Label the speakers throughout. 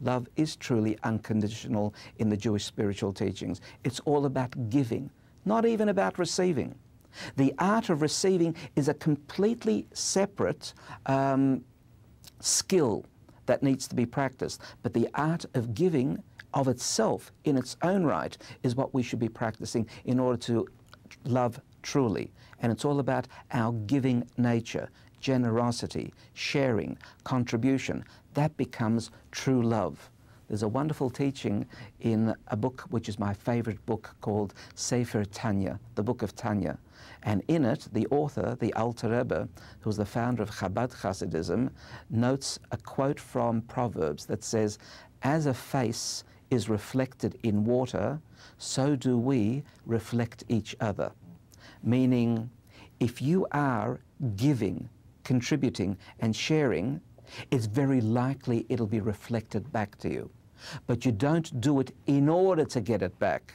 Speaker 1: Love is truly unconditional in the Jewish spiritual teachings. It's all about giving, not even about receiving. The art of receiving is a completely separate skill that needs to be practiced. But the art of giving of itself, in its own right, is what we should be practicing in order to love truly. And it's all about our giving nature, generosity, sharing, contribution. That becomes true love. There's a wonderful teaching in a book which is my favorite book called Sefer Tanya, the Book of Tanya. And in it, the author, the Alter Rebbe, who was the founder of Chabad Hasidism, notes a quote from Proverbs that says, "As a face is reflected in water, so do we reflect each other." Meaning, if you are giving, contributing, and sharing, it's very likely it'll be reflected back to you. But you don't do it in order to get it back.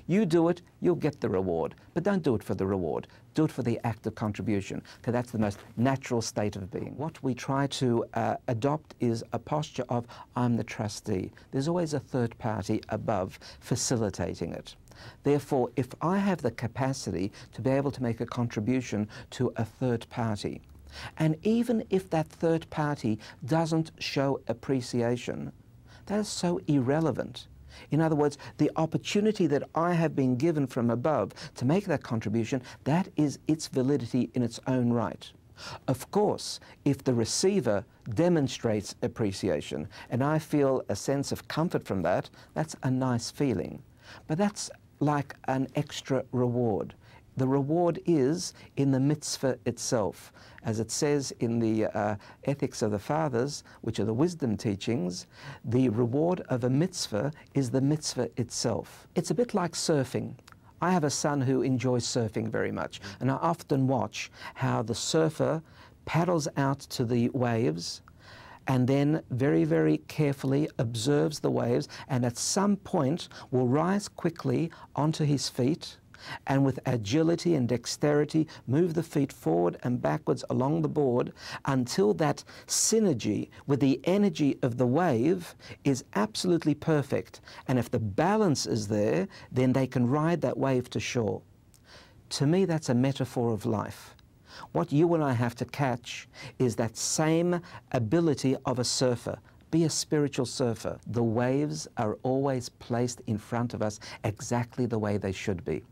Speaker 1: You do it, you'll get the reward. But don't do it for the reward. Do it for the act of contribution, because that's the most natural state of being. What we try to adopt is a posture of, I'm the trustee. There's always a third party above facilitating it. Therefore, if I have the capacity to be able to make a contribution to a third party, and even if that third party doesn't show appreciation, that is so irrelevant. In other words, the opportunity that I have been given from above to make that contribution, that is its validity in its own right. Of course, if the receiver demonstrates appreciation and I feel a sense of comfort from that, that's a nice feeling. But that's like an extra reward. The reward is in the mitzvah itself. As it says in the Ethics of the Fathers, which are the wisdom teachings, the reward of a mitzvah is the mitzvah itself. It's a bit like surfing. I have a son who enjoys surfing very much, and I often watch how the surfer paddles out to the waves and then very, very carefully observes the waves, and at some point will rise quickly onto his feet and with agility and dexterity move the feet forward and backwards along the board until that synergy with the energy of the wave is absolutely perfect. And if the balance is there, then they can ride that wave to shore. To me, that's a metaphor of life. What you and I have to catch is that same ability of a surfer. Be a spiritual surfer. The waves are always placed in front of us exactly the way they should be.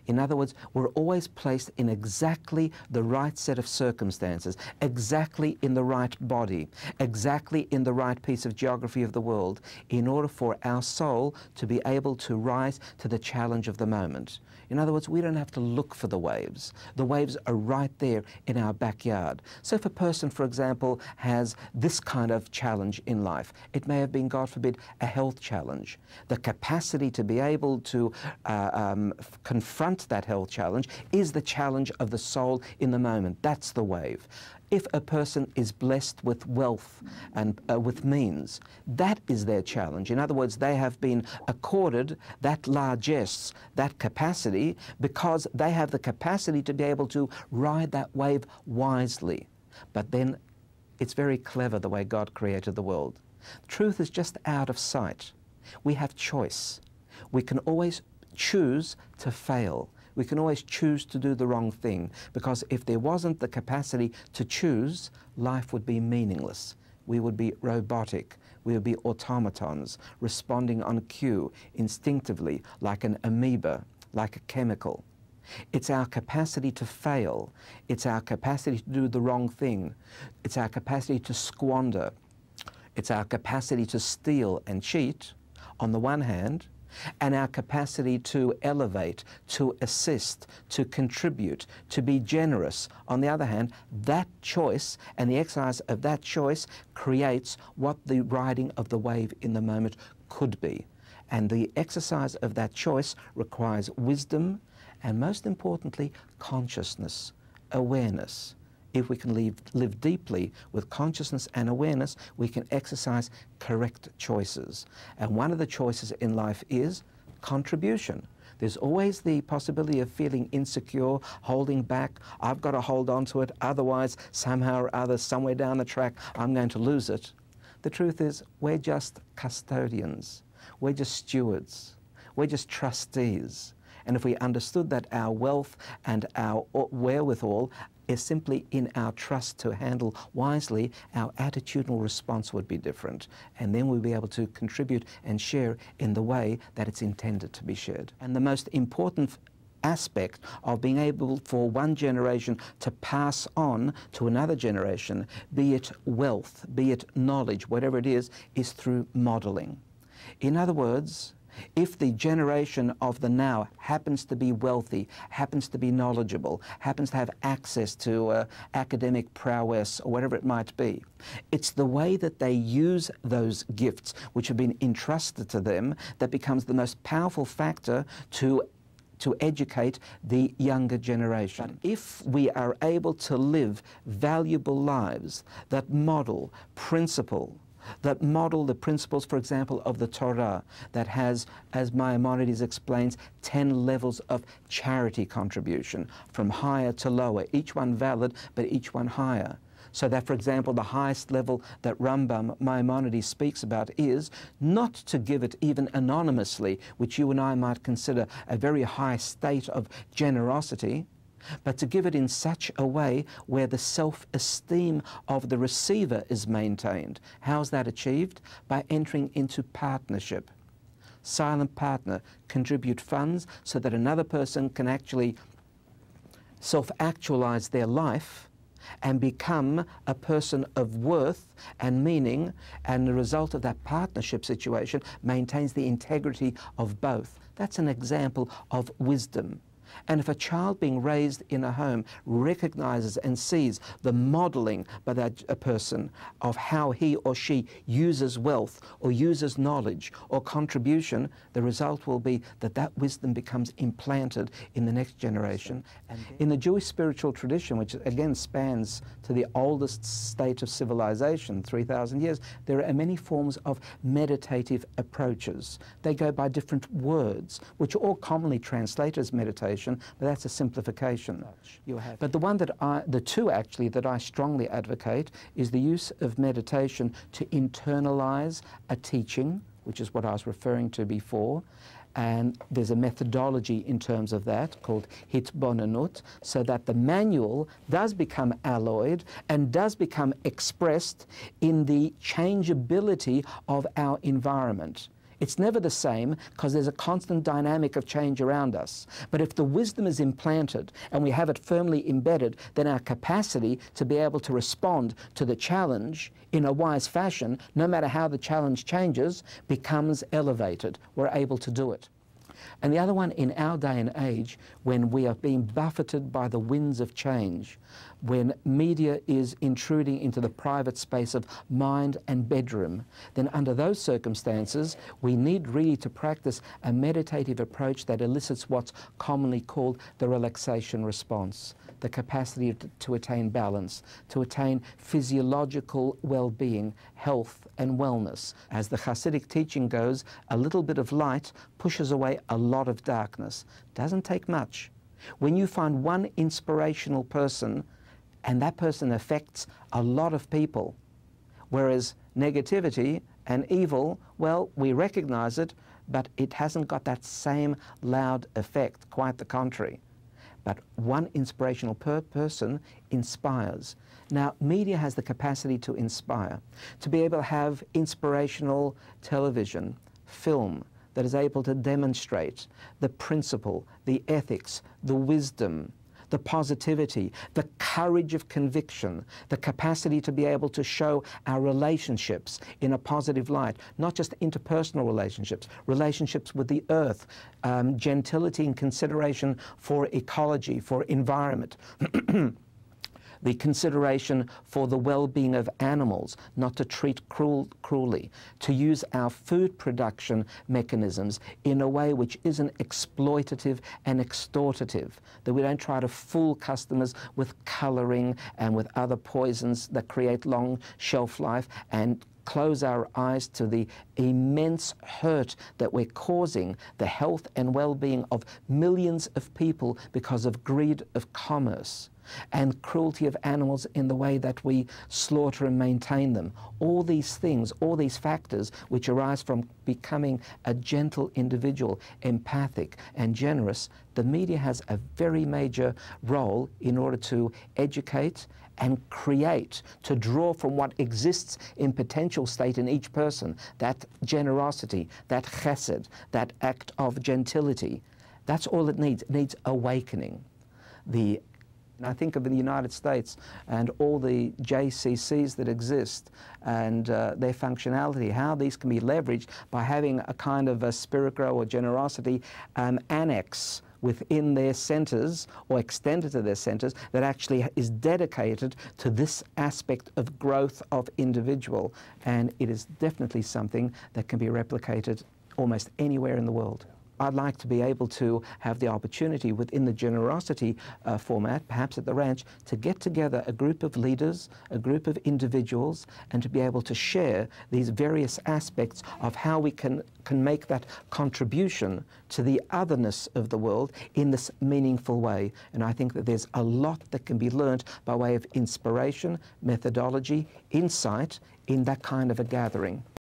Speaker 1: In other words, we're always placed in exactly the right set of circumstances, exactly in the right body, exactly in the right piece of geography of the world, in order for our soul to be able to rise to the challenge of the moment. In other words, we don't have to look for the waves. The waves are right there in our backyard. So if a person, for example, has this kind of challenge in life, it may have been, God forbid, a health challenge. The capacity to be able to confront that health challenge is the challenge of the soul in the moment. That's the wave. If a person is blessed with wealth and with means, that is their challenge. In other words, they have been accorded that largesse, that capacity, because they have the capacity to be able to ride that wave wisely. But then it's very clever the way God created the world. Truth is just out of sight. We have choice. We can always choose to fail. We can always choose to do the wrong thing, because if there wasn't the capacity to choose, life would be meaningless. We would be robotic. We would be automatons, responding on cue, instinctively, like an amoeba, like a chemical. It's our capacity to fail. It's our capacity to do the wrong thing. It's our capacity to squander. It's our capacity to steal and cheat, on the one hand, and our capacity to elevate, to assist, to contribute, to be generous. On the other hand, that choice and the exercise of that choice creates what the riding of the wave in the moment could be. And the exercise of that choice requires wisdom and, most importantly, consciousness, awareness. If we can live deeply with consciousness and awareness, we can exercise correct choices. And one of the choices in life is contribution. There's always the possibility of feeling insecure, holding back. I've got to hold on to it, otherwise, somehow or other, somewhere down the track, I'm going to lose it. The truth is, we're just custodians. We're just stewards. We're just trustees. And if we understood that our wealth and our wherewithal is simply in our trust to handle wisely, our attitudinal response would be different. And then we'll be able to contribute and share in the way that it's intended to be shared. And the most important aspect of being able for one generation to pass on to another generation, be it wealth, be it knowledge, whatever it is through modeling. In other words, if the generation of the now happens to be wealthy, happens to be knowledgeable, happens to have access to academic prowess or whatever it might be, it's the way that they use those gifts which have been entrusted to them that becomes the most powerful factor to educate the younger generation. But if we are able to live valuable lives that model principle, that model the principles, for example, of the Torah, that has, as Maimonides explains, 10 levels of charity contribution, from higher to lower, each one valid, but each one higher. So that, for example, the highest level that Rambam Maimonides speaks about is not to give it even anonymously, which you and I might consider a very high state of generosity, but to give it in such a way where the self-esteem of the receiver is maintained. How's that achieved? By entering into partnership. Silent partner, contribute funds so that another person can actually self-actualize their life and become a person of worth and meaning, and the result of that partnership situation maintains the integrity of both. That's an example of wisdom. And if a child being raised in a home recognizes and sees the modeling by a person of how he or she uses wealth or uses knowledge or contribution, the result will be that that wisdom becomes implanted in the next generation. And in the Jewish spiritual tradition, which again spans to the oldest state of civilization, 3,000 years, there are many forms of meditative approaches. They go by different words, which are all commonly translated as meditation, but that's a simplification. But the two actually that I strongly advocate is the use of meditation to internalize a teaching, which is what I was referring to before, and there's a methodology in terms of that called hitbonenut, so that the manual does become alloyed and does become expressed in the changeability of our environment. It's never the same because there's a constant dynamic of change around us. But if the wisdom is implanted and we have it firmly embedded, then our capacity to be able to respond to the challenge in a wise fashion, no matter how the challenge changes, becomes elevated. We're able to do it. And the other one, in our day and age, when we are being buffeted by the winds of change, when media is intruding into the private space of mind and bedroom, then under those circumstances, we need really to practice a meditative approach that elicits what's commonly called the relaxation response, the capacity to attain balance, to attain physiological well-being, health and wellness. As the Hasidic teaching goes, a little bit of light pushes away a lot of darkness. Doesn't take much. When you find one inspirational person and that person affects a lot of people, whereas negativity and evil, well, we recognize it, but it hasn't got that same loud effect, quite the contrary. But one inspirational person inspires. Now, media has the capacity to inspire, to be able to have inspirational television, film, that is able to demonstrate the principle, the ethics, the wisdom, the positivity, the courage of conviction, the capacity to be able to show our relationships in a positive light, not just interpersonal relationships, relationships with the earth, gentility and consideration for ecology, for environment, the consideration for the well-being of animals, not to treat cruelly, to use our food production mechanisms in a way which isn't exploitative and extortative, that we don't try to fool customers with colouring and with other poisons that create long shelf life and close our eyes to the immense hurt that we're causing the health and well-being of millions of people because of greed of commerce and cruelty of animals in the way that we slaughter and maintain them. All these things, all these factors which arise from becoming a gentle individual, empathic and generous, the media has a very major role in order to educate and create, to draw from what exists in potential state in each person, that generosity, that chesed, that act of gentility. That's all it needs. It needs awakening. I think of the United States and all the JCCs that exist and their functionality, how these can be leveraged by having a kind of a SpiritGrow or GeneroCity annex within their centers or extended to their centers that actually is dedicated to this aspect of growth of individual. And it is definitely something that can be replicated almost anywhere in the world. I'd like to be able to have the opportunity within the GeneroCity format, perhaps at the ranch, to get together a group of leaders, a group of individuals, and to be able to share these various aspects of how we can make that contribution to the otherness of the world in this meaningful way. And I think that there's a lot that can be learned by way of inspiration, methodology, insight in that kind of a gathering.